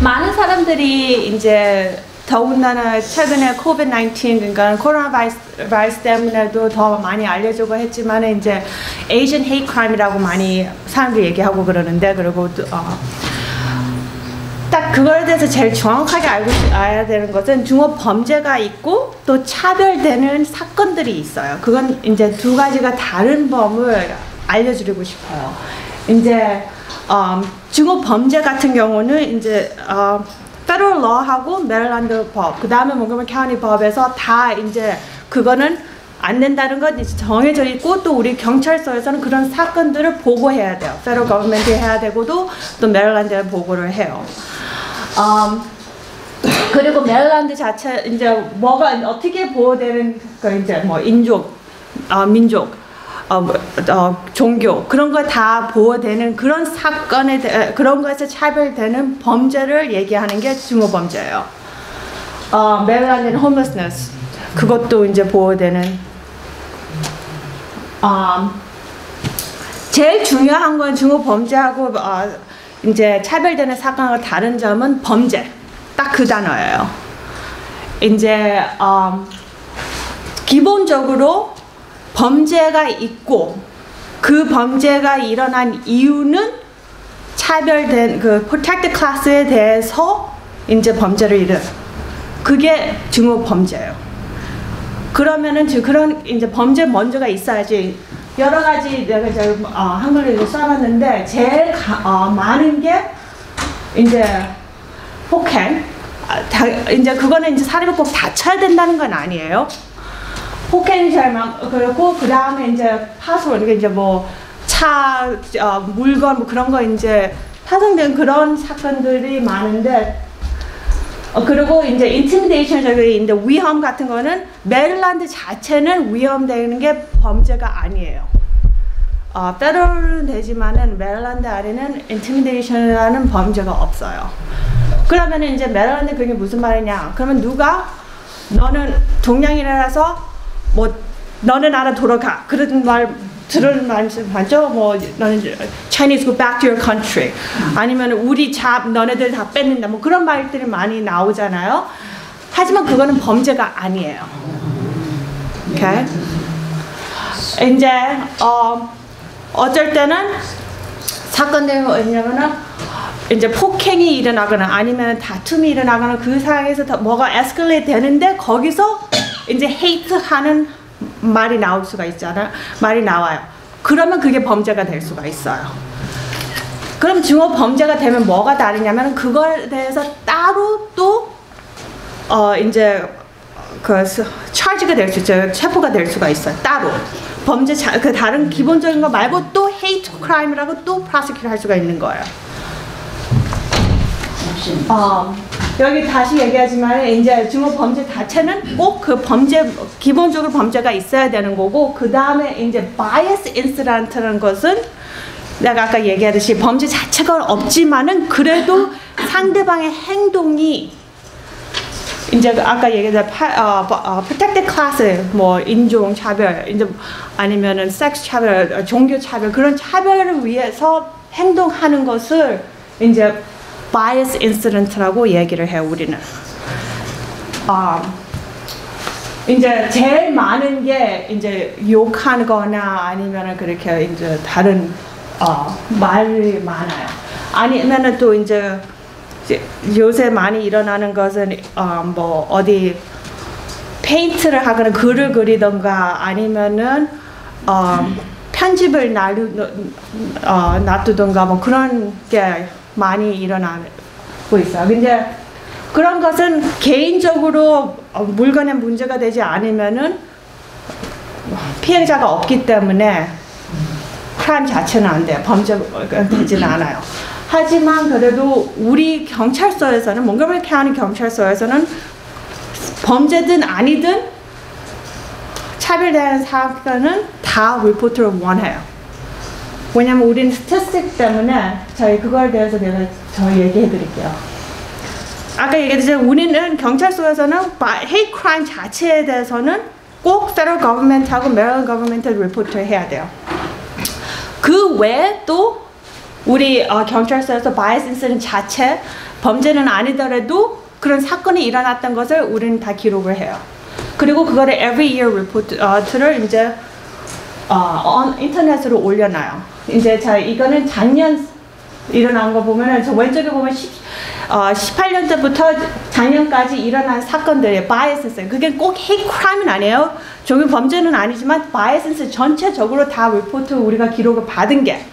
많은 사람들이 이제 더군다나 최근에 코비드-19 그러니까 코로나 바이러스 때문에도 더 많이 알려지고 했지만 이제 Asian hate crime이라고 많이 사람들이 얘기하고 그러는데 그리고 딱 그거에 대해서 제일 정확하게 알아야 되는 것은 중업 범죄가 있고 또 차별되는 사건들이 있어요. 그건 이제 두 가지가 다른 범을 알려드리고 싶어요. 이제 중업 범죄 같은 경우는 이제 Federal Law하고 메릴랜드 법, 그 다음에 몽고메리 카운티 법에서 다 이제 그거는 안 된다는 건 이제 정해져 있고 또 우리 경찰서에서는 그런 사건들을 보고해야 돼요. Federal Government이 해야 되고도 또 메릴랜드에 보고를 해요. 그리고 메릴랜드 자체 이제 뭐가 어떻게 보호되는 그 이제 뭐 인종, 민족, 종교 그런 거 다 보호되는 그런 사건에 그런 것에서 차별되는 범죄를 얘기하는 게 중호범죄예요. 메릴랜드는 homelessness 그것도 이제 보호되는. 제일 중요한 건 중호범죄하고 이제 차별되는 사건과 다른 점은 범죄 딱 그 단어예요. 이제 기본적으로 범죄가 있고 그 범죄가 일어난 이유는 차별된 그 protected class에 대해서 이제 범죄를 일으 그게 중호 범죄예요. 그러면은 그런 이제 범죄 먼저가 있어야지. 여러 가지 내가 이제 한글로 써놨는데 제일 많은 게 이제 폭행. 이제 그거는 이제 사람이 꼭 다쳐야 된다는 건 아니에요. 폭행이 제일 많고 그렇고 그 다음에 이제 파손 이제 뭐 차 물건 뭐 그런 거 이제 파손된 그런 사건들이 많은데 그리고 이제 intimidation적인 위험 같은 거는 메릴랜드 자체는 위험되는 게 범죄가 아니에요. 페더럴은 되지만은 메릴랜드 안에는 intimidation이라는 범죄가 없어요. 그러면 이제 메릴랜드 그게 무슨 말이냐? 그러면 누가 너는 동양인이라서 뭐 너는 나라 돌아가 그런 말 들은 말씀 맞죠? 뭐 너는 Chinese go back to your country 아니면 우리 너네들 다 뺏는다 뭐 그런 말들이 많이 나오잖아요. 하지만 그거는 범죄가 아니에요. 오케이? 이제 어쩔 때는 사건들이 뭐냐면은 이제 폭행이 일어나거나 아니면 다툼이 일어나거나 그 상황에서 뭐가 에스컬레이트 되는데 거기서 이제 hate 하는 말이 나올 수가 있잖아요. 말이 나와요. 그러면 그게 범죄가 될 수가 있어요. 그럼 중호 범죄가 되면 뭐가 다르냐면 그거에 대해서 따로 또 이제 그 charge가 될 수 있어요. 체포가 될 수가 있어요. 따로 범죄 그 다른 기본적인 거 말고 또 hate crime이라고 또 prosecute 할 수가 있는 거예요. 여기 다시 얘기하지만 이제 중호 범죄 자체는 꼭 그 범죄 기본적으로 범죄가 있어야 되는 거고 그 다음에 이제 bias incident라는 것은 내가 아까 얘기하듯이 범죄 자체가 없지만은 그래도 상대방의 행동이 이제 아까 얘기했던 protected class 뭐 인종 차별 이제 아니면은 섹스 차별 종교 차별 그런 차별을 위해서 행동하는 것을 이제 bias incident라고 얘기를 해요, 우리는. 이제 제일 많은 게 이제 욕하는 거나 아니면은 그렇게 이제 다른 말이 많아요. 아니면은 또 이제 요새 많이 일어나는 것은 뭐 어디 페인트를 하거나 글을 그리던가 아니면은 편집을 놔두던가 뭐 그런 게 많이 일어나고 있어요. 근데 그런 것은 개인적으로 물건에 문제가 되지 않으면은 피해자가 없기 때문에 크라임 자체는 안 돼요. 범죄가 되지는 않아요. 하지만 그래도 우리 경찰서에서는 몽고메리 카운티 경찰서에서는 범죄든 아니든 차별되는 사건은 다 리포트를 원해요. 왜냐면 우리는 스태티스틱 때문에 저희 그거에 대해서 저희 얘기해 드릴게요. 아까 얘기했듯이 우리는 경찰서에서는 hate crime 자체에 대해서는 꼭 federal government하고 Maryland government에 리포트 해야 돼요. 그 외에 또 우리 경찰서에서 bias incident 자체 범죄는 아니더라도 그런 사건이 일어났던 것을 우리는 다 기록을 해요. 그리고 그거를 every year 리포트를 이제 인터넷으로 올려놔요. 이제 자 이거는 작년 일어난 거 보면은 저 왼쪽에 보면 18년 때부터 작년까지 일어난 사건들의 바이어스. 그게 꼭 헤이트 크라임은 아니에요. 종교 범죄는 아니지만 바이어스 전체적으로 다 리포트 우리가 기록을 받은 게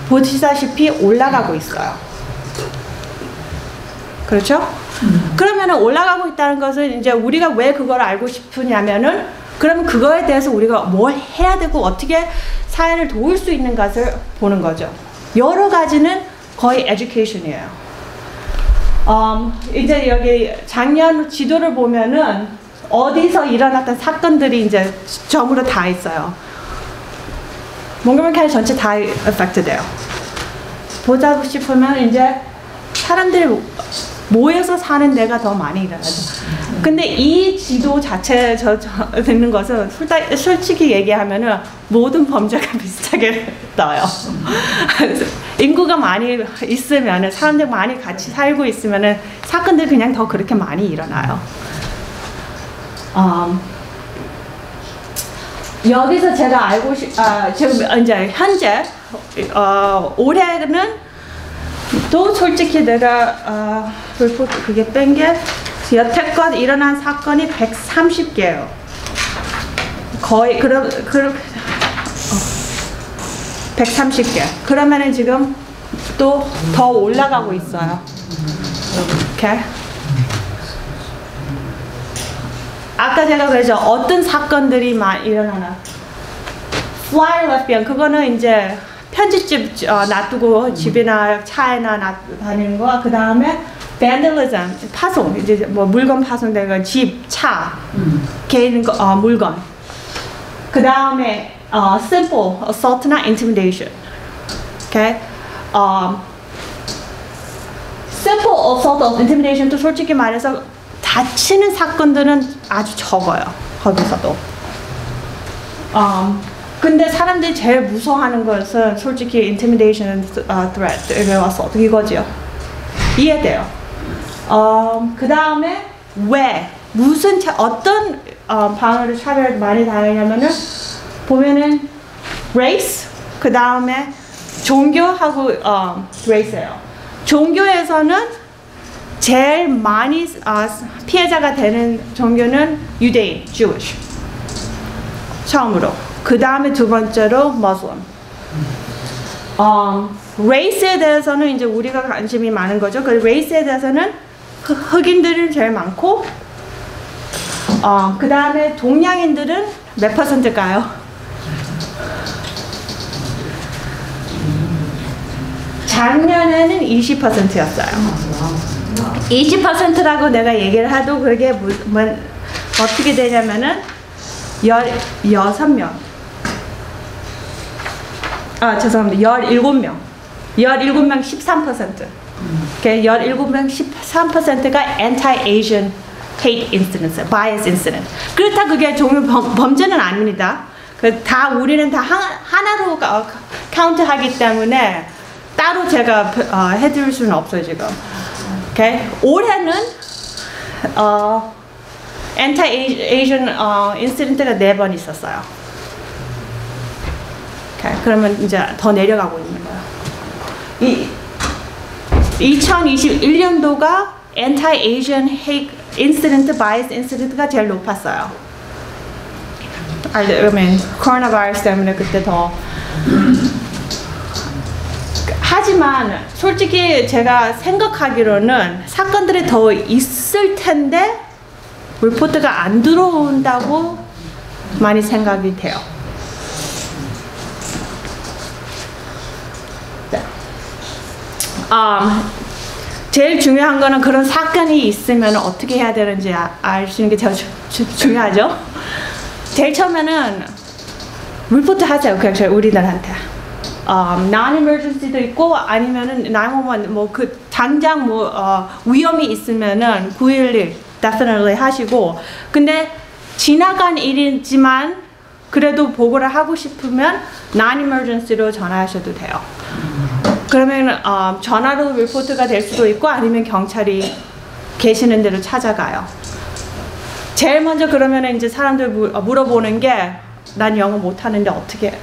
보시다시피 올라가고 있어요. 그렇죠? 그러면은 올라가고 있다는 것은 이제 우리가 왜 그걸 알고 싶으냐면은 그러면 그거에 대해서 우리가 뭘 해야 되고 어떻게 사회를 도울 수 있는 것을 보는 거죠. 여러 가지는 거의 education이에요. 이제 여기 작년 지도를 보면은 어디서 일어났던 사건들이 이제 점으로 다 있어요. 몽고메리 카운티 전체 다 affect 돼요. 보자 싶으면 이제 사람들이 모여서 사는 데가 더 많이 일어나죠. 근데 이 지도 자체 듣는 것은 솔직히 얘기하면은 모든 범죄가 비슷하게 떠요. 인구가 많이 있으면은 사람들 많이 같이 살고 있으면은 사건들 그냥 더 그렇게 많이 일어나요. 여기서 제가 알고 지금 이제 현재 올해는 또 솔직히 내가 리포트 그게 뺀 게 여태껏 일어난 사건이 130개예요. 거의 130개. 그러면은 지금 또 더 올라가고 있어요. 이렇게. 아까 제가 그랬죠. 어떤 사건들이 많이 일어나나. Fly left behind. 그거는 이제 편지집 놔두고 집이나 차에나 다니는 거. 그 다음에 vandalism, 파손. 이제 뭐 물건 파손되고 집, 차, 개인 물건. 그 다음에 simple assault나 intimidation. Okay? simple assault, intimidation도 솔직히 말해서 다치는 사건들은 아주 적어요. 거기서도. 근데 사람들이 제일 무서워하는 것은 솔직히 intimidation, threat, assault 이거죠. 이해돼요. 그 다음에 왜 무슨 어떤 방어를 차별 많이 당하냐면은 보면은 race 그 다음에 종교하고 race예요. 종교에서는 제일 많이 피해자가 되는 종교는 유대인, Jewish. 처음으로. 그 다음에 두 번째로 Muslim. race에 대해서는 이제 우리가 관심이 많은 거죠. 그 race에 대해서는 흑인들은 제일 많고, 그 다음에 동양인들은 몇 %일까요? 작년에는 20%였어요. 20%라고 내가 얘기를 해도 그게 어떻게 되냐면은 16명. 죄송합니다. 17명. 17명 13%. Okay, 17명 13%가 anti-Asian hate incidents, bias incident. 그렇다 그게 종류 범죄는 아닙니다. 다 우리는 다 하나로 카운트하기 때문에 따로 제가 해드릴 수는 없어요 지금. Okay? 올해는 anti-Asian incident가 4번 있었어요. Okay, 그러면 이제 더 내려가고 있는 거예요. 2021년도가 anti-Asian hate incident, bias incident가 제일 높았어요. 코로나 바이러스 때문에 그때 더. 하지만 솔직히 제가 생각하기로는 사건들이 더 있을 텐데 리포트가 안 들어온다고 많이 생각이 돼요. 제일 중요한 거는 그런 사건이 있으면 어떻게 해야 되는지 아시는 게 제일 중요하죠. 제일 처음에는 리포트 하세요. 그냥 우리들한테. non-emergency도 있고 아니면은 911 뭐 그 당장 위험이 있으면은 911 definitely 하시고, 근데 지나간 일이지만 그래도 보고를 하고 싶으면 non-emergency로 전화하셔도 돼요. 그러면 전화로 리포트가 될 수도 있고 아니면 경찰이 계시는 데로 찾아가요. 제일 먼저 그러면 이제 사람들 물어보는 게 난 영어 못하는데 어떻게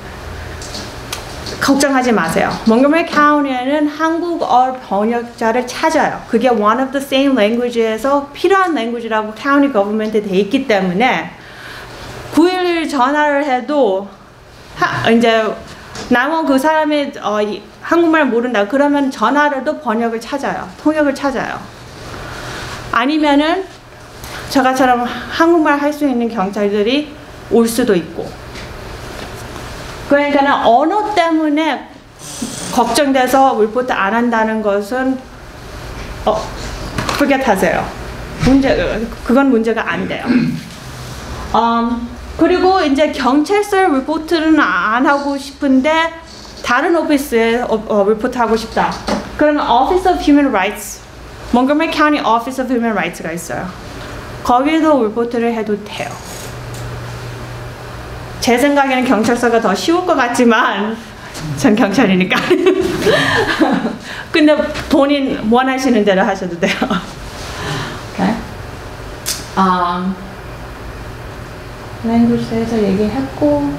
걱정하지 마세요. 몽고메리 카운티에는 한국어 번역자를 찾아요. 그게 one of the same language에서 필요한 language라고 카운티 거버먼트에 돼 있기 때문에 911 전화를 해도 이제 나만 그 사람이 한국말 모른다 그러면 전화로도 번역을 찾아요. 통역을 찾아요. 아니면은 저가처럼 한국말 할 수 있는 경찰들이 올 수도 있고. 그러니까 언어 때문에 걱정돼서 리포트 안 한다는 것은 forget 하세요. 그건 문제가 안 돼요. 그리고 이제 경찰서 리포트는 안 하고 싶은데 다른 오피스에 리포트 하고 싶다. 그러면 Office of Human Rights, 몽고메리 카운티 Office of Human Rights가 있어요. 거기도 리포트를 해도 돼요. 제 생각에는 경찰서가 더 쉬울 것 같지만 전 경찰이니까. 근데 본인 원하시는 대로 하셔도 돼요. Okay. 랭귀지에서 얘기했고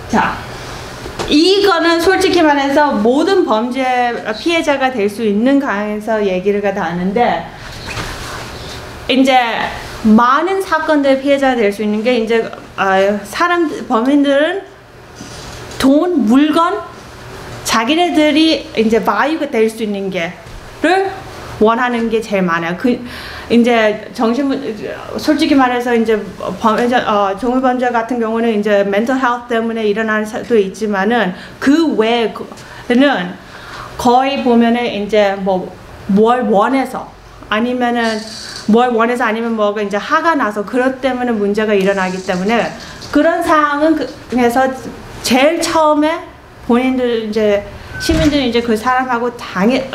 자, 이거는 솔직히 말해서 모든 범죄 피해자가 될 수 있는 강에서 얘기가 나는데 이제 많은 사건들 피해자가 될 수 있는 게 이제 범인들은 돈, 물건, 자기네들이 이제 value가 될 수 있는 게를 원하는 게 제일 많아요. 이제 솔직히 말해서 이제 종이범죄 같은 경우는 이제 mental health 때문에 일어나는 수도 있지만은 그 외에는 거의 보면은 이제 뭘 원해서 아니면은 아니면 뭐가 이제 화가 나서 그것 때문에 문제가 일어나기 때문에 그런 상황에서 제일 처음에 본인들 이제 시민들이 이제 그 사람하고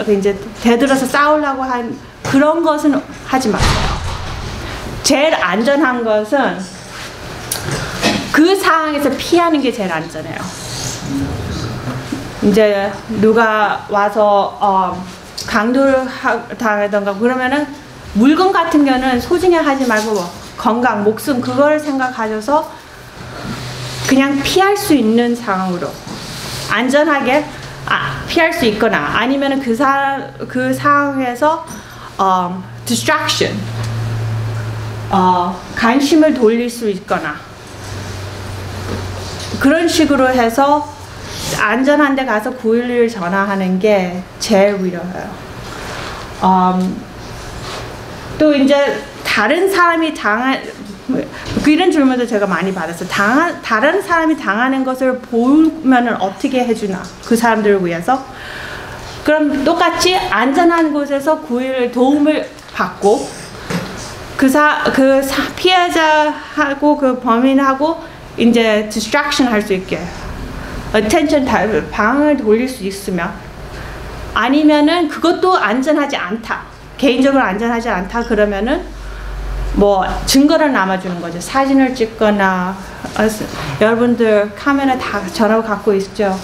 이제 대들어서 싸우려고 한 그런 것은 하지 마세요. 제일 안전한 것은 그 상황에서 피하는 게 제일 안전해요. 이제 누가 와서 강도를 당하던가 그러면은 물건 같은 경우는 소중히 하지 말고 건강, 목숨 그걸 생각하셔서 그냥 피할 수 있는 상황으로 안전하게 피할 수 있거나 아니면은 그 상황에서 distraction 관심을 돌릴 수 있거나 그런 식으로 해서 안전한 데 가서 911 전화하는 게 제일 위험해요. 또 이제 다른 사람이 이런 질문도 제가 많이 받았어요. 다른 사람이 당하는 것을 보면은 어떻게 해주나 그 사람들을 위해서. 그럼 똑같이 안전한 곳에서 911 도움을 받고 피해자하고 그 범인하고 이제 distraction 할 수 있게 attention 방을 돌릴 수 있으면 아니면은 그것도 안전하지 않다. 개인적으로 안전하지 않다 그러면은 뭐 증거를 남아주는 거죠. 사진을 찍거나 여러분들 카메라 다 전화로 갖고 있죠.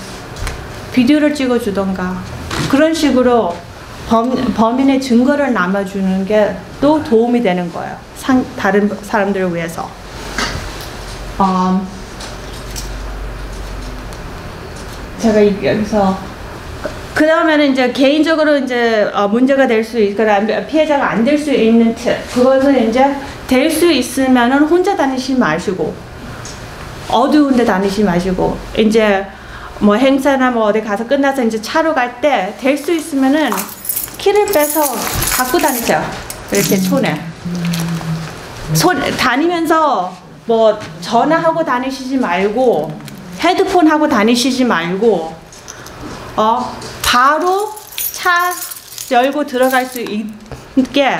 비디오를 찍어주던가 그런 식으로 범인의 증거를 남아주는 게 또 도움이 되는 거예요. 다른 사람들을 위해서. 제가 여기서 그 다음에는 이제 개인적으로 이제 문제가 될 수 있거나 피해자가 안 될 수 있는 팁. 그것은 이제 될 수 있으면은 혼자 다니지 마시고 어두운 데 다니지 마시고 이제 뭐 행사나 뭐 어디 가서 끝나서 이제 차로 갈 때 될 수 있으면은 키를 빼서 갖고 다니세요. 이렇게 손에. 다니면서 뭐 전화하고 다니시지 말고 헤드폰 하고 다니시지 말고 바로 차 열고 들어갈 수 있게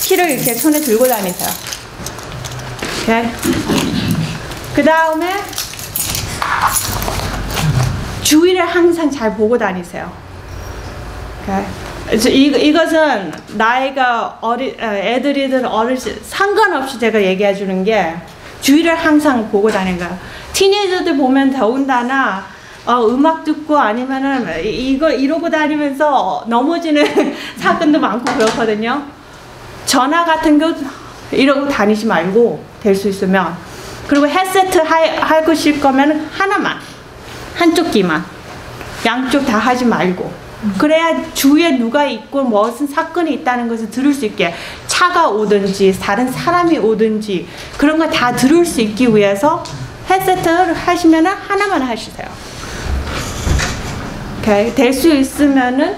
키를 이렇게 손에 들고 다니세요. 오케이? 그 다음에 주위를 항상 잘 보고 다니세요. 오케이? 이것은 나이가 애들이든 어르신 상관없이 제가 얘기해 주는 게 주위를 항상 보고 다니는 거야. 티네이저들 보면 더군다나 음악 듣고 아니면은 이러고 다니면서 넘어지는 사건도 많고 그렇거든요. 전화 같은 거 이러고 다니지 말고 될 수 있으면. 그리고 헤드세트 하고 싶을 거면 하나만, 한쪽 귀만, 양쪽 다 하지 말고. 그래야 주위에 누가 있고 무슨 사건이 있다는 것을 들을 수 있게, 차가 오든지 다른 사람이 오든지 그런 거 다 들을 수 있기 위해서 헤드셋을 하시면 하나만 하시세요. 오케이? 될 수 있으면은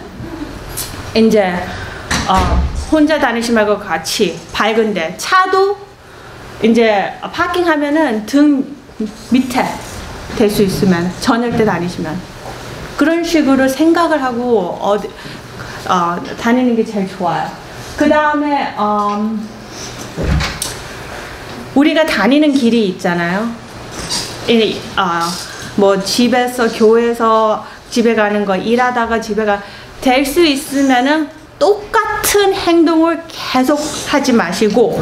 이제 혼자 다니지 말고 같이 밝은데, 차도 이제 파킹하면은 등 밑에 될 수 있으면 저녁 때 다니시면 그런 식으로 생각을 하고 다니는 게 제일 좋아요. 그 다음에 우리가 다니는 길이 있잖아요. 뭐 집에서 교회에서 집에 가는 거, 일하다가 집에 될 수 있으면은 똑같은 행동을 계속 하지 마시고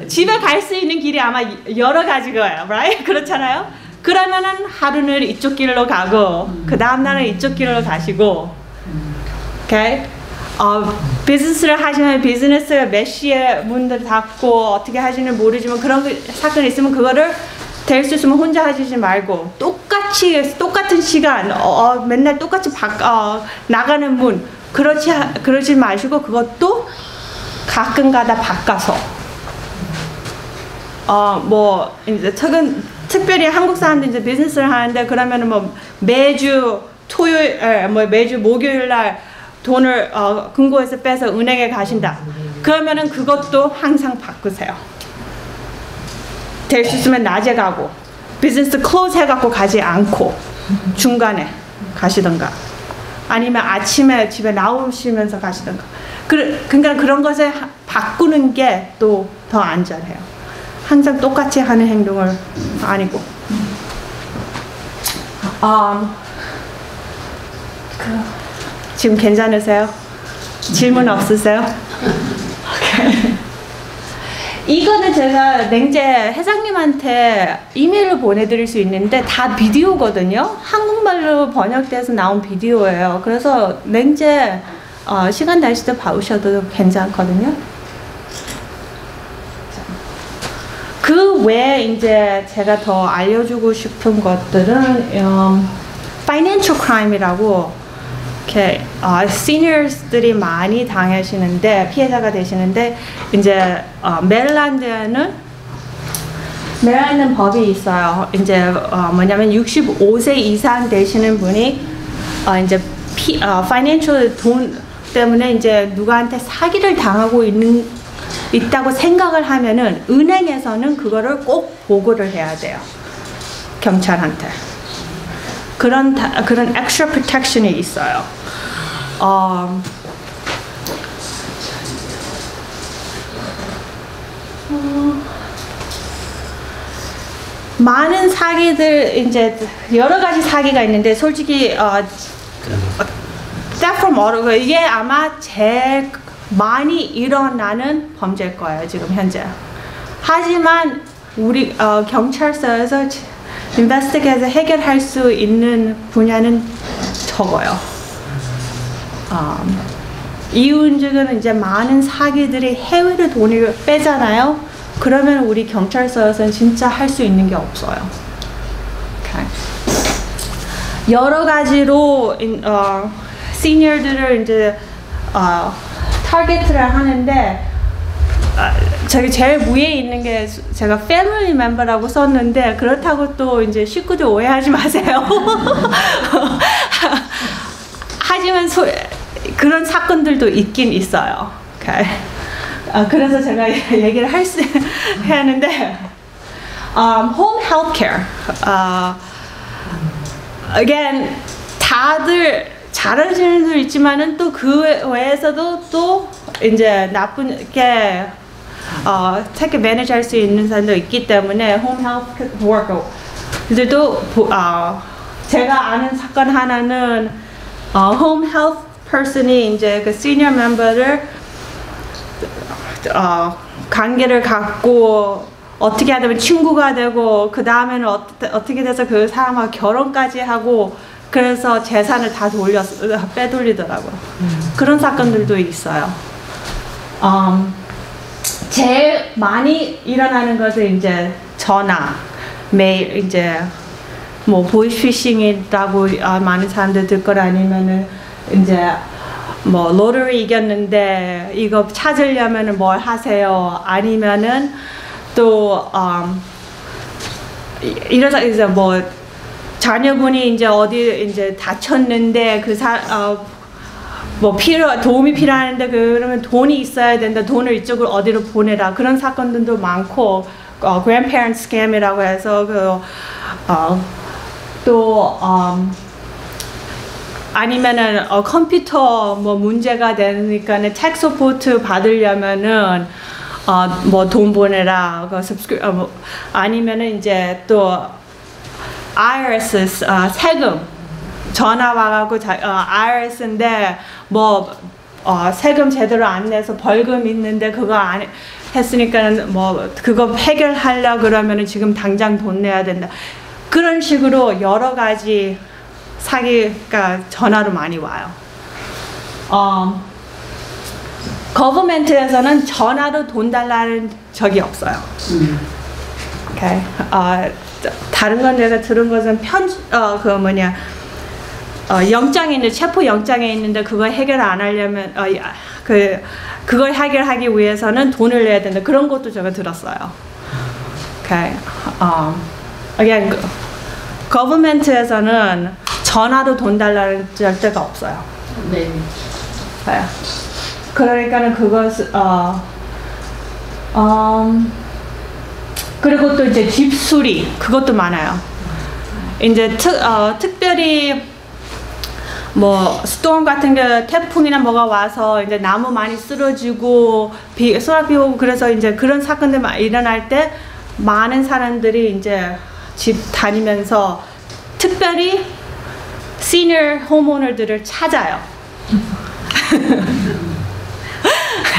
집에 갈 수 있는 길이 아마 여러 가지 거예요, right? 그렇잖아요. 그러면은 하루는 이쪽 길로 가고 그 다음 날은 이쪽 길로 가시고, 오케이? 비즈니스를 하시면 비즈니스 몇 시에 문들 닫고 어떻게 하시는지 모르지만 그런 사건이 있으면 그거를 될 수 있으면 혼자 하시지 말고 똑같은 시간 맨날 똑같이 나가는 문 그러지 마시고 그것도 가끔가다 바꿔서 뭐 이제 특별히 한국 사람들 이제 비즈니스를 하는데 그러면은 뭐 매주 매주 목요일 날 돈을 금고에서 빼서 은행에 가신다. 그러면은 그것도 항상 바꾸세요. 될 수 있으면 낮에 가고 비즈니스 클로즈 해갖고 가지 않고 중간에 가시던가 아니면 아침에 집에 나오시면서 가시던가. 그러니까 그런 것을 바꾸는 게 또 더 안전해요. 항상 똑같이 하는 행동을 아니고. 지금 괜찮으세요? 질문 없으세요? 이거는 제가 냉재 회장님한테 이메일을 보내드릴 수 있는데 다 비디오거든요. 한국말로 번역돼서 나온 비디오예요. 그래서 냉재 시간 되실 때 봐오셔도 괜찮거든요. 그 외에 이제 제가 더 알려주고 싶은 것들은 financial crime이라고 이렇게 시니어스들이 많이 당하시는데 피해자가 되시는데 이제 메릴랜드는 법이 있어요. 이제 뭐냐면 65세 이상 되시는 분이 이제 financial 돈 때문에 이제 누구한테 사기를 당하고 있다고 생각을 하면은 은행에서는 그거를 꼭 보고를 해야 돼요. 경찰한테. 그런 extra protection이 있어요. 많은 사기들 이제 여러 가지 사기가 있는데 솔직히 theft from auto 이게 아마 제일 많이 일어나는 범죄일 거예요 지금 현재. 하지만 우리 경찰서에서 investigate해서 해결할 수 있는 분야는 적어요. 이유는 이제 많은 사기들이 해외로 돈을 빼잖아요. 그러면 우리 경찰서에서는 진짜 할 수 있는 게 없어요. Okay. 여러 가지로 시니어들을 이제 타겟을 하는데 저기 제일 위에 있는 게 제가 패밀리 멤버라고 썼는데 그렇다고 또 이제 식구들 오해하지 마세요. 하지만 그런 사건들도 있긴 있어요. Okay. 그래서 제가 얘기를 해야 하는데 home healthcare again 다들 잘하시는 분도 있지만은 또 그 외에서도 또 이제 나쁘게 take advantage 할 수 있는 사람도 있기 때문에 home health worker 들도 제가 아는 사건 하나는 홈 헬스 퍼슨이 이제 그 시니어 멤버를 관계를 갖고 어떻게 하다 친구가 되고 그 다음에는 어떻게 돼서 그 사람하고 결혼까지 하고 그래서 재산을 다 빼돌리더라고요. 그런 사건들도 있어요. 제일 많이 일어나는 것은 이제 전화, 메일, 이제 뭐 보이스피싱이라고 많은 사람들 듣 걸 아니면은 이제 뭐 로터리 이겼는데 이거 찾으려면은 뭘 하세요? 아니면은 또 이래서 이제 뭐 자녀분이 이제 어디 이제 다쳤는데 뭐 도움이 필요한데 그러면 돈이 있어야 된다. 돈을 이쪽으로 어디로 보내라. 그런 사건들도 많고 grandparent scam이라고 해서 또 아니면은 컴퓨터 뭐 문제가 되니까는 tech support 받으려면은 뭐 돈 보내라. 아니면은 이제 또 IRS 세금 전화 와가지고 IRS인데 뭐 세금 제대로 안 내서 벌금 있는데 그거 안 했으니까는 뭐 그거 해결하려 그러면은 지금 당장 돈 내야 된다. 그런 식으로 여러 가지 사기가 전화로 많이 와요. 거버멘트에서는 전화로 돈 달라는 적이 없어요. 오케이. 다른 건 내가 들은 것은 영장에 있는데 체포 영장에 있는데 그걸 해결 안 하려면 그걸 해결하기 위해서는 돈을 내야 된다. 그런 것도 제가 들었어요. 오케이. again, 거버멘트에서는 전화로 돈 달라는 절대가 없어요. 네. 네. 그러니까는 그리고 또 이제 집 수리 그것도 많아요. 이제 특별히 뭐 스톰 같은 게 태풍이나 뭐가 와서 이제 나무 많이 쓰러지고 소나비 오고 그래서 이제 그런 사건들 일어날 때 많은 사람들이 이제 집 다니면서 특별히 시니어 홈오너들을 찾아요.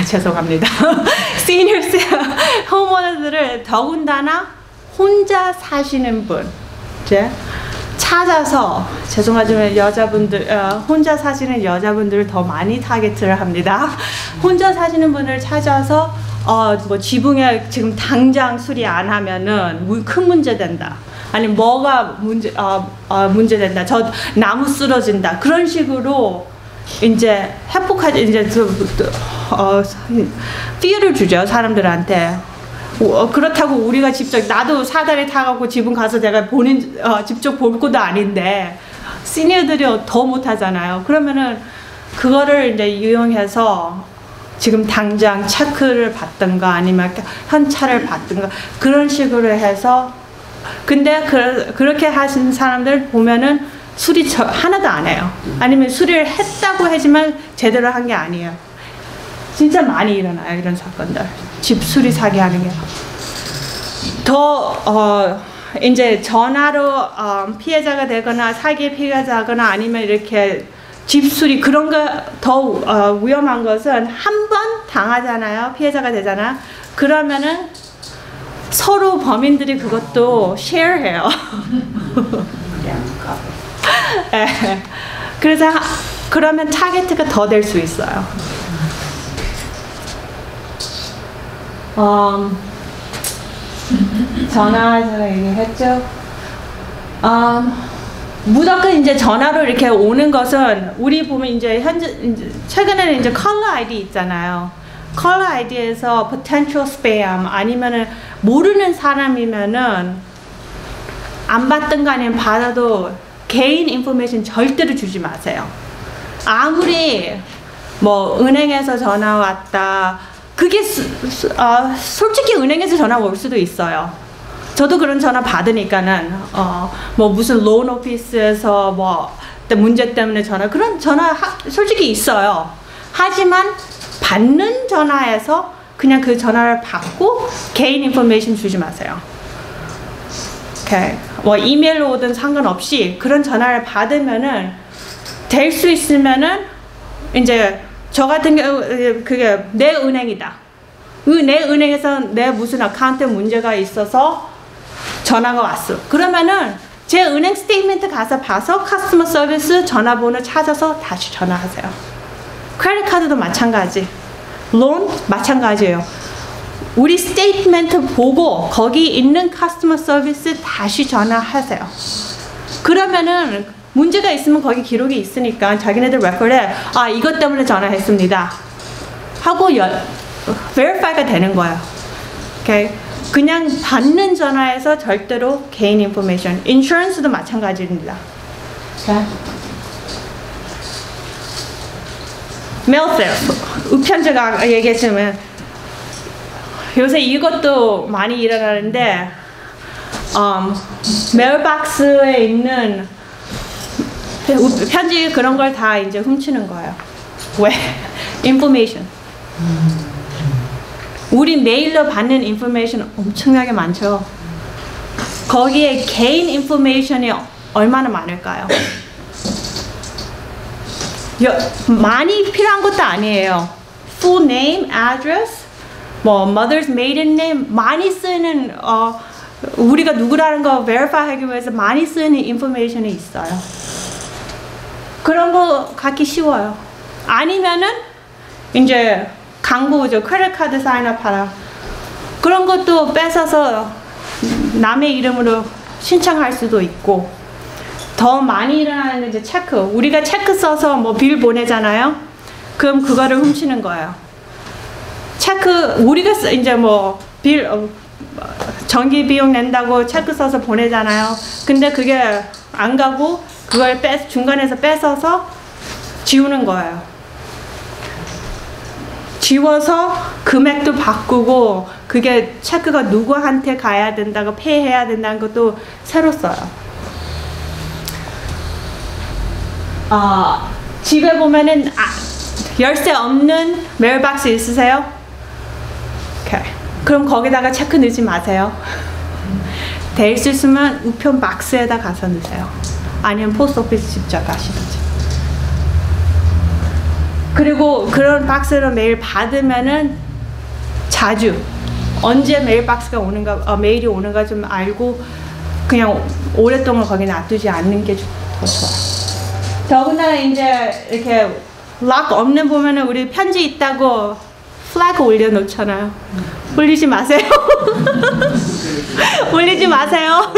죄송합니다. 시니어 홈오너들을 더군다나 혼자 사시는 분 이제 찾아서 죄송하지만 여자분들 혼자 사시는 여자분들을 더 많이 타겟을 합니다. 혼자 사시는 분을 찾아서 뭐 지붕에 지금 당장 수리 안 하면은 큰 문제 된다. 아니 뭐가 문제 된다. 저 나무 쓰러진다. 그런 식으로 이제 회복하지 이제 피해를 주죠 사람들한테. 그렇다고 우리가 직접 나도 사다리 타갖고 지붕 가서 내가 직접 볼 것도 아닌데 시니어들이 더 못하잖아요. 그러면은 그거를 이제 이용해서 지금 당장 체크를 받든가 아니면 현찰을 받든가 그런 식으로 해서 근데 그렇게 하시는 사람들 보면은 수리 하나도 안 해요. 아니면 수리를 했다고 하지만 제대로 한 게 아니에요. 진짜 많이 일어나요 이런 사건들. 집 수리 사기 하는 게. 더 이제 전화로 피해자가 되거나 사기의 피해자거나 아니면 이렇게 집 수리 그런 거 더 위험한 것은 한 번 당하잖아요. 피해자가 되잖아요. 그러면은 서로 범인들이 그것도 쉐어해요. 그래서 그러면 타겟가 더 될 수 있어요. 전화 제가 얘기했죠. 무조건 이제 전화로 이렇게 오는 것은 우리 보면 이제 최근에는 이제 컬러 아이디 있잖아요. 컬러 아이디에서 potential spam 아니면은 모르는 사람이면은 안 받든가 아니면 받아도 개인 인포메이션 절대로 주지 마세요. 아무리 뭐 은행에서 전화 왔다. 그게 솔직히 은행에서 전화 올 수도 있어요. 저도 그런 전화 받으니까는 뭐 무슨 론 오피스에서 뭐 문제 때문에 그런 전화 솔직히 있어요. 하지만 받는 전화에서 그냥 그 전화를 받고 개인 인포메이션 주지 마세요. 오케이. 뭐 이메일로 오든 상관없이 그런 전화를 받으면은 될 수 있으면은 이제 저 같은 경우 그게 내 은행이다. 내 은행에서 내 무슨 어카운트에 문제가 있어서 전화가 왔어. 그러면은 제 은행 스테이트먼트 가서 봐서 커스터머 서비스 전화번호 찾아서 다시 전화하세요. 크레딧 카드도 마찬가지. 론 마찬가지예요. 우리 스테이트먼트 보고 거기 있는 커스터머 서비스 다시 전화하세요. 그러면은 문제가 있으면 거기 기록이 있으니까 자기네들 레코드에 아 이것 때문에 전화했습니다 하고 verify가 되는 거예요. 오케이? 그냥 받는 전화에서 절대로 개인 인포메이션, 인슈런스도 마찬가지입니다. 오케이? 메일셀, 우편제가 얘기했지만 요새 이것도 많이 일어나는데 메일박스에 있는 편지 그런 걸 다 이제 훔치는 거예요. 왜? 인포메이션. 우리 메일로 받는 인포메이션 엄청나게 많죠. 거기에 개인 인포메이션이 얼마나 많을까요? 많이 필요한 것도 아니에요. Full name, address, 뭐 mother's maiden name 많이 쓰는 우리가 누구라는 거 verify 하기 위해서 많이 쓰는 인포메이션이 있어요. 그런 거 갖기 쉬워요. 아니면은 이제 광고죠. 크레딧 카드 사인업 하라. 그런 것도 뺏어서 남의 이름으로 신청할 수도 있고. 더 많이 일어나는 게 이제 체크. 우리가 체크 써서 뭐 빌 보내잖아요. 그럼 그거를 훔치는 거예요. 체크 우리가 이제 뭐 빌 전기 비용 낸다고 체크 써서 보내잖아요. 근데 그게 안 가고 그걸 중간에서 뺏어서 지우는 거예요. 지워서 금액도 바꾸고 그게 체크가 누구한테 가야 된다고 페이해야 된다는 것도 새로 써요. 집에 보면은 열쇠 없는 메일박스 있으세요? 오케이. 그럼 거기다가 체크 넣지 마세요. 될 수 있으면 우편 박스에다 가서 넣으세요. 아니면 포스트 오피스 직접 가시든지. 그리고 그런 박스로 메일 받으면은 자주 언제 메일 박스가 오는가, 메일이 오는가 좀 알고 그냥 오랫동안 거기 놔두지 않는 게 더 좋아요. 더군다나 이제 이렇게 락 없는 보면은 우리 편지 있다고 플래그 올려놓잖아요. 올리지 마세요. 올리지 마세요.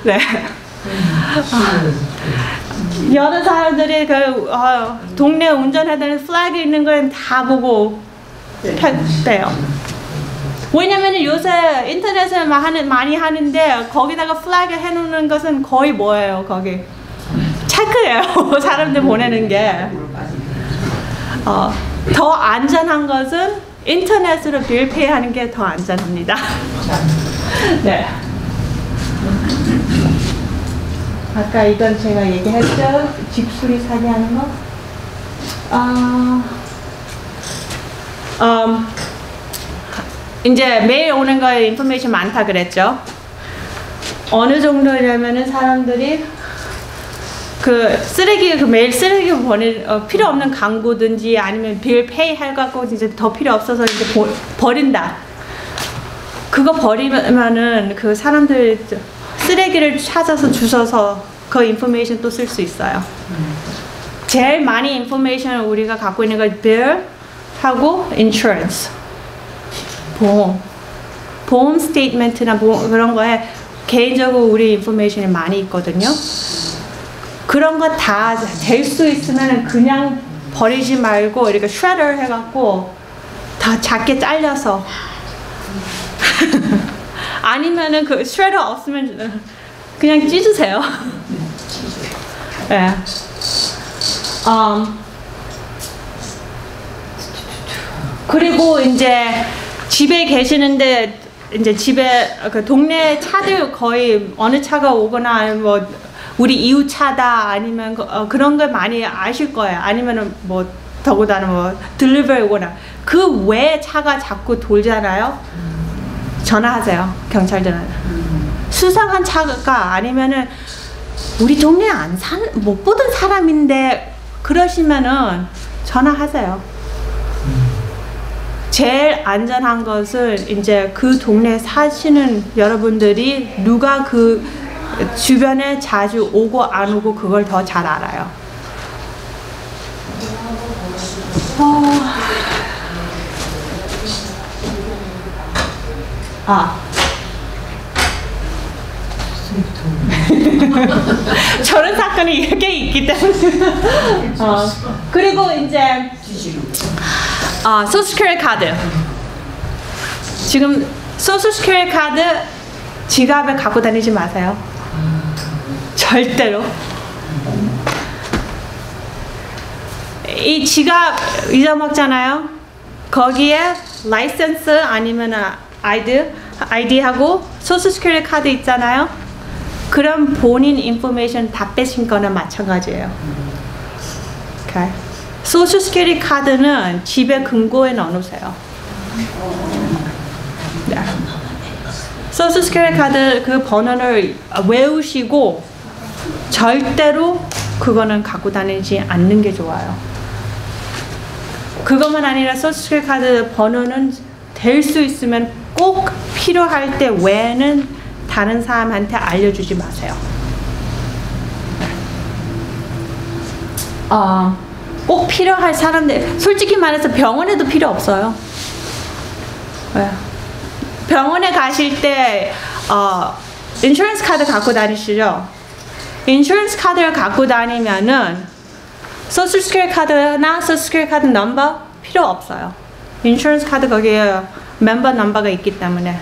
네. 여러 사람들이 그 동네 운전하다는 플래그 있는 건 다 보고 빼요. 왜냐면 요새 인터넷에 많이 하는데 거기다가 플래그 해놓는 것은 거의 뭐예요? 거기 체크예요. 사람들 보내는 게. 더 안전한 것은 인터넷으로 빌페이 하는 게 더 안전합니다. 네. 아까 이건 제가 얘기했죠. 집수리 사기하는 거. 이제 매일 오는 거에 인포메이션 많다 그랬죠. 어느 정도냐면은 사람들이 그 쓰레기 매일 쓰레기 필요 없는 광고든지 아니면 빌 페이 해갖고 이제 더 필요 없어서 이제 버린다. 그거 버리면은 그 사람들 쓰레기를 찾아서 주셔서 그 인포메이션 또 쓸 수 있어요. 제일 많이 인포메이션을 우리가 갖고 있는 건 빌하고 인슈런스. 보험 스테이트먼트나 그런 거에 개인적으로 우리 인포메이션이 많이 있거든요. 그런 거 다 될 수 있으면 그냥 버리지 말고 이렇게 슈레더 해갖고 다 작게 잘려서 아니면은 그 슈레더 없으면 그냥 찢으세요. 네. 그리고 이제 집에 계시는데 이제 집에 그 동네 차들 거의 어느 차가 오거나 뭐 우리 이웃 차다 아니면 그런 걸 많이 아실 거예요. 아니면은 뭐 더군다나 뭐 딜리버리 오거나 그 외에 차가 자꾸 돌잖아요. 전화하세요. 경찰들은. 수상한 차가 아니면은 우리 동네에 못 보던 사람인데 그러시면은 전화하세요. 제일 안전한 것은 이제 그 동네에 사시는 여러분들이 누가 그 주변에 자주 오고 안 오고 그걸 더 잘 알아요. 저런 사건이 이렇게 있기 때문에. 그리고 이제 소셜세큐리티 카드. 지금 소셜세큐리티 카드 지갑에 갖고 다니지 마세요. 절대로. 이 지갑 잊어먹잖아요. 거기에 라이센스 아니면 아이디하고 소셜세큐리티 카드 있잖아요. 그럼 본인 인포메이션 다 빼신 거나 마찬가지예요. Okay. 소셜세큐리티 카드는 집에 금고에 넣어놓으세요. 네. 소셜세큐리티 카드 그 번호를 외우시고 절대로 그거는 갖고 다니지 않는 게 좋아요. 그것만 아니라 소셜세큐리티 카드 번호는 될 수 있으면 꼭 필요할 때 외에는 다른 사람한테 알려주지 마세요. 꼭 필요할 사람들, 솔직히 말해서 병원에도 필요 없어요. 왜? 병원에 가실 때 인슈런스 카드 갖고 다니시죠? 인슈런스 카드를 갖고 다니면은 소셜세큐리티 카드나 소셜세큐리티 카드 넘버 필요 없어요. 인슈런스 카드 거기에 멤버 넘버가 있기 때문에.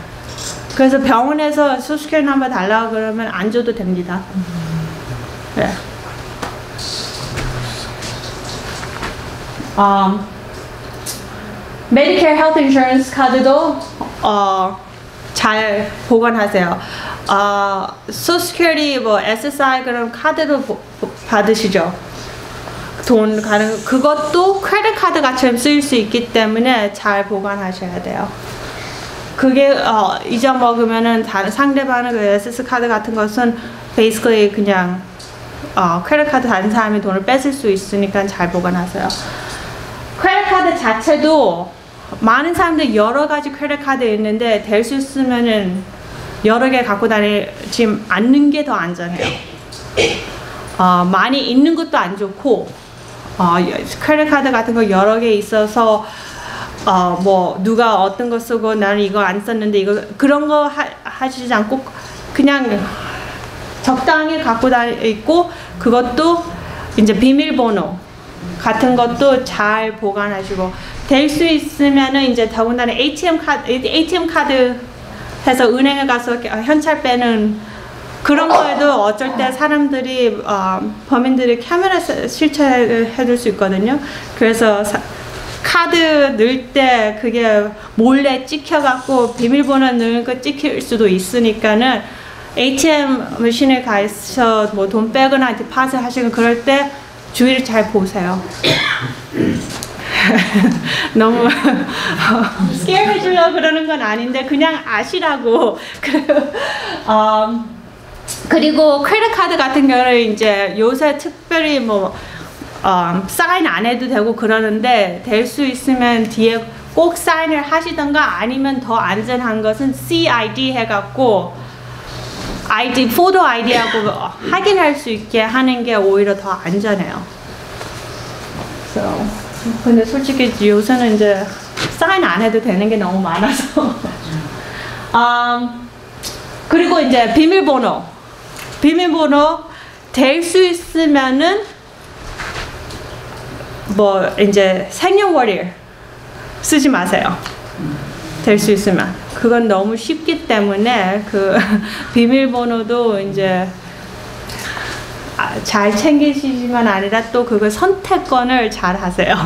그래서 병원에서 소셜세큐리티 넘버 달라고 그러면 안 줘도 됩니다. 네. 메디케어 헬스 인슈런스 카드도 잘 보관하세요. 소셜세큐리티 뭐 SSI 그런 카드도 받으시죠. 돈 가는 그것도 크레딧 카드 같이 쓰일 수 있기 때문에 잘 보관하셔야 돼요. 그게 잊어먹으면은 다른 상대방의 그 SS 카드 같은 것은 basically 그냥 크레딧 카드 다른 사람이 돈을 뺏을 수 있으니까 잘 보관하세요. 크레딧 카드 자체도 많은 사람들이 여러 가지 크레딧 카드 있는데 될 수 있으면은 여러 개 갖고 다니지 않는 게 더 안전해요. 많이 있는 것도 안 좋고 크레딧 카드 같은 거 여러 개 있어서 뭐 누가 어떤 거 쓰고 나는 이거 안 썼는데 이거 그런 거 하시지 않고 그냥 적당히 갖고 있고 그것도 이제 비밀번호 같은 것도 잘 보관하시고 될 수 있으면은 이제 더군다나 ATM 카드 해서 은행에 가서 현찰 빼는 그런 거에도 어쩔 때 사람들이 범인들이 카메라 실체해둘 수 있거든요. 그래서 카드 넣을 때 그게 몰래 찍혀갖고 비밀번호 넣는 거 찍힐 수도 있으니까는 ATM 머신에 가서 뭐 돈 빼거나 디파짓 하시고 그럴 때 주의를 잘 보세요. 너무 스케어 해주려고 그러는 건 아닌데 그냥 아시라고. 그리고 크레딧 카드 같은 경우는 이제 요새 특별히 뭐 사인 안 해도 되고 그러는데 될 수 있으면 뒤에 꼭 사인을 하시던가 아니면 더 안전한 것은 CID 해갖고 포토 아이디하고 확인할 수 있게 하는 게 오히려 더 안전해요. 근데 솔직히 요새는 이제 사인 안 해도 되는 게 너무 많아서. 그리고 이제 비밀번호 될 수 있으면은 뭐 이제 생년월일 쓰지 마세요. 될 수 있으면 그건 너무 쉽기 때문에 그 비밀번호도 이제 잘 챙기시지만 아니라 또 그걸 선택권을 잘 하세요.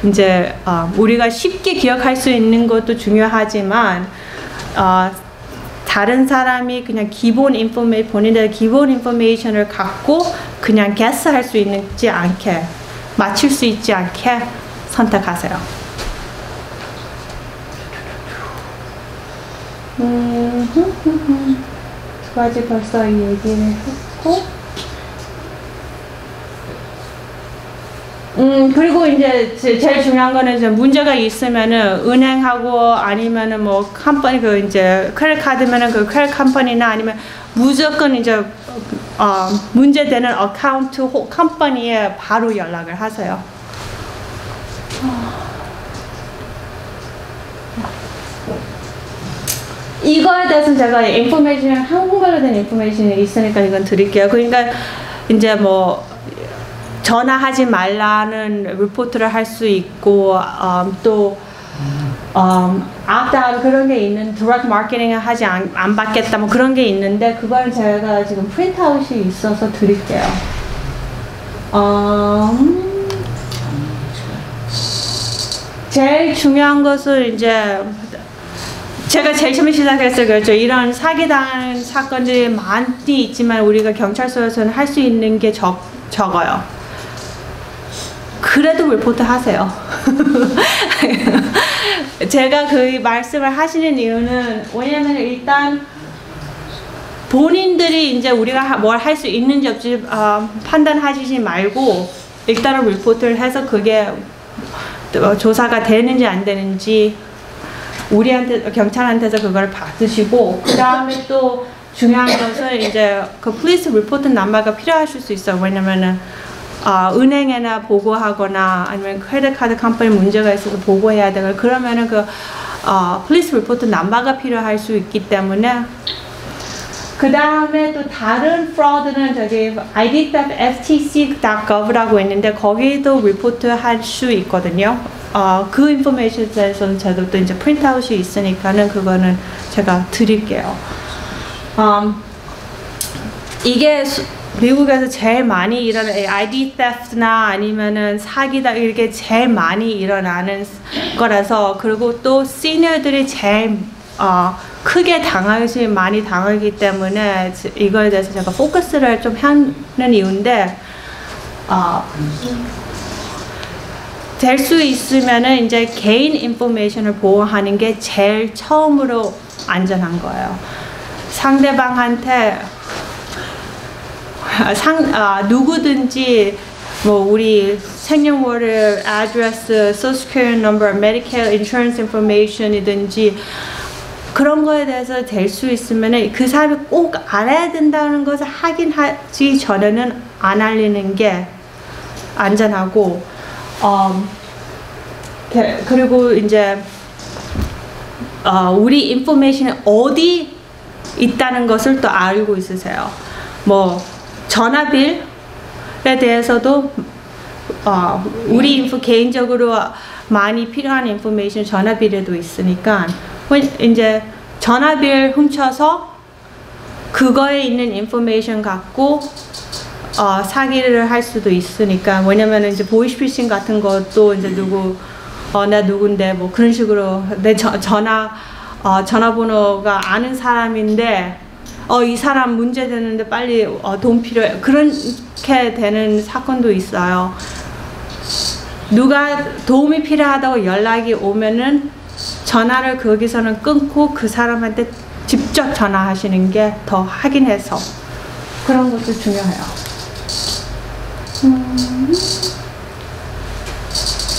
이제 우리가 쉽게 기억할 수 있는 것도 중요하지만 다른 사람이 그냥 본인의 기본 인포메이션을 갖고 그냥 guess할 수 있지 않게 맞출 수 있지 않게 선택하세요. 두 가지 벌써 얘기를 했고, 그리고 이제 제일 중요한 거는 이제 문제가 있으면은 은행하고 아니면은 뭐 컴퍼니 그 이제 크레딧 카드면은 그 크레딧 컴퍼니나 아니면 무조건 이제 문제되는 어카운트 컴퍼니에 바로 연락을 하세요. 이거에 대해서는 제가 인포메이션, 한국말로 된 인포메이션이 있으니까 이건 드릴게요. 그러니까 이제 뭐 전화하지 말라는 리포트를 할 수 있고, 또 아까 그런 게 있는 디렉트 마케팅을 하지 안 받겠다 뭐 그런 게 있는데, 그걸 제가 지금 프린트아웃이 있어서 드릴게요. 제일 중요한 것은 이제 제가 제일 처음에 시작했을 그랬죠. 이런 사기당한 사건들이 많이 있지만 우리가 경찰서에서는 할 수 있는 게 적어요. 그래도 리포트 하세요. 제가 그 말씀을 하시는 이유는 왜냐면 일단 본인들이 이제 우리가 뭘 할 수 있는지 없지 판단하시지 말고 일단은 리포트를 해서 그게 조사가 되는지 안 되는지 우리한테 경찰한테서 그걸 받으시고, 그 다음에 또 중요한 것은 이제 그 police report 넘버가 필요하실 수 있어요. 왜냐면은 은행에나 보고하거나 아니면 크레딧 카드 컴퍼니 문제가 있어서 보고해야 되고, 그러면은 그 police report 넘버가 필요할 수 있기 때문에. 그 다음에 또 다른 fraud는 저기 ID theft ftc.gov라고 있는데 거기도 리포트 할 수 있거든요. 그 인포메이션에 대해서는 저도 또 이제 프린트아웃이 있으니까는 그거는 제가 드릴게요. 이게 미국에서 제일 많이 일어나는 ID theft나 아니면은 사기다 이렇게 제일 많이 일어나는 거라서, 그리고 또 시니어들이 제일 크게 많이 당하기 때문에 이거에 대해서 제가 포커스를 좀 하는 이유인데, 될 수 있으면은 이제 개인 인포메이션을 보호하는 게 제일 처음으로 안전한 거예요. 상대방한테 누구든지 뭐 우리 생년월일, address, social security number, Medicare insurance information이든지 그런 거에 대해서 될 수 있으면은 그 사람이 꼭 알아야 된다는 것을 확인하기 전에는 안 알리는 게 안전하고, 그리고 이제 우리 인포메이션이 어디 있다는 것을 또 알고 있으세요. 뭐 전화빌에 대해서도 우리 개인적으로 많이 필요한 인포메이션 전화빌에도 있으니까 이제 전화빌 훔쳐서 그거에 있는 인포메이션 갖고 사기를 할 수도 있으니까, 왜냐면 이제 보이스피싱 같은 것도 이제 나 누군데 뭐 그런 식으로 내 전화번호가 아는 사람인데 이 사람 문제 되는데 빨리 돈 필요해, 그렇게 되는 사건도 있어요. 누가 도움이 필요하다고 연락이 오면은 전화를 거기서는 끊고 그 사람한테 직접 전화하시는 게 더 확인해서 그런 것도 중요해요.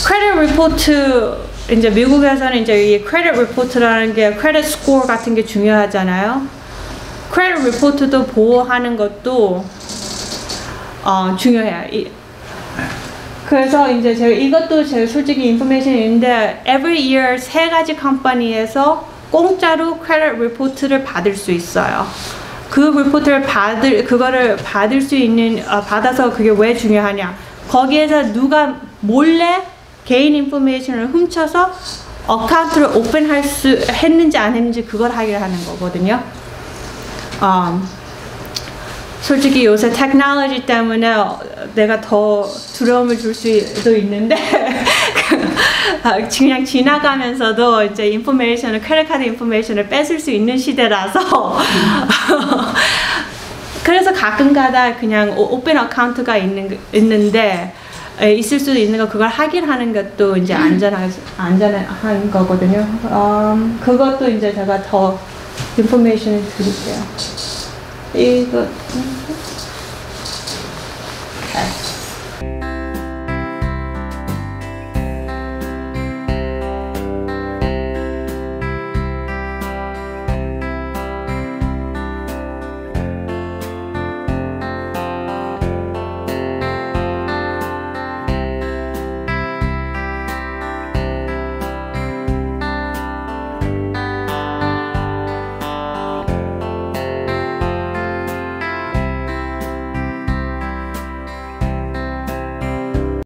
크레딧 리포트, 이제 미국에서는 이제 이 크레딧 리포트라는 게 크레딧 스코어 같은 게 중요하잖아요. 크레딧 리포트도 보호하는 것도 중요해요. 그래서 이제 제가 이것도 제가 솔직히 인포메이션이 있는데 every year 3가지 컴퍼니에서 공짜로 크레딧 리포트를 받을 수 있어요. 그 리포트를 그거를 받을 수 있는 받아서 그게 왜 중요하냐? 거기에서 누가 몰래 개인 인포메이션을 훔쳐서 어카운트를 오픈할 수 했는지 안 했는지 그걸 확인하는 거거든요. 솔직히 요새 테크놀로지 때문에 내가 더 두려움을 줄 수도 있는데 그냥 지나가면서도 이제 인포메이션을, 크레딧 카드 인포메이션을 뺏을 수 있는 시대라서 그래서 가끔가다 그냥 오픈 어카운트가 있는데 있을 수도 있는 거, 그걸 확인하는 것도 이제 안전한 거거든요. 그것도 이제 제가 더 인포메이션을 드릴게요. 이거